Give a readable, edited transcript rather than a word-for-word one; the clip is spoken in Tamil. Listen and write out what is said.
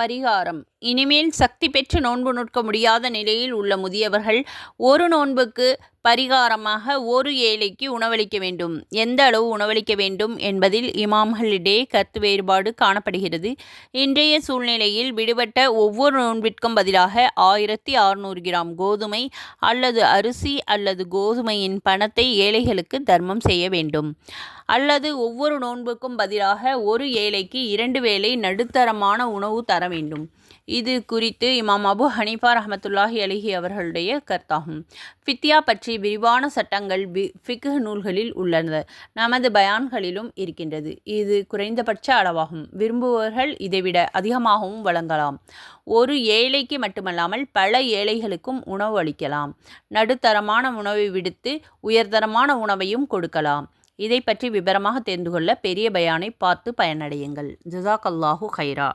பரிகாரம். இனிமேல் சக்தி பெற்று நோன்பு நோட்க முடியாத நிலையில் உள்ள முதியவர்கள் ஒரு நோன்புக்கு பரிகாரமாக ஒரு ஏழைக்கு உணவளிக்க வேண்டும். எந்த அளவு உணவளிக்க வேண்டும் என்பதில் இமாம்களிடையே கருத்து வேறுபாடு காணப்படுகிறது. இன்றைய சூழ்நிலையில் விடுபட்ட ஒவ்வொரு நோன்பிற்கும் பதிலாக 1600 கிராம் கோதுமை அல்லது அரிசி அல்லது கோதுமையின் பணத்தை ஏழைகளுக்கு தர்மம் செய்ய வேண்டும். அல்லது ஒவ்வொரு நோன்புக்கும் பதிலாக ஒரு ஏழைக்கு 2 வேளை நடுத்தரமான உணவு தர வேண்டும். இது குறித்து இமாம் அபு ஹனீஃபா ரஹ்மத்துல்லாஹி அலைஹி அவர்களுடைய கருத்தாகும். ஃபித்யா பற்றி விரிவான சட்டங்கள் ஃபிக்ஹ் நூல்களில் உள்ளன. நமது பயான்களிலும் இருக்கின்றது. இது குறைந்தபட்ச அளவாகும். விரும்புபவர்கள் இதைவிட அதிகமாகவும் வழங்கலாம். ஒரு ஏழைக்கு மட்டுமல்லாமல் பல ஏழைகளுக்கும் உணவு அளிக்கலாம். நடுத்தரமான உணவை விடுத்து உயர்தரமான உணவையும் கொடுக்கலாம். இதை பற்றி விபரமாக தெரிந்து கொள்ள பெரிய பயானை பார்த்து பயனடையுங்கள். ஜஸாக்கல்லாஹு ஹைரா.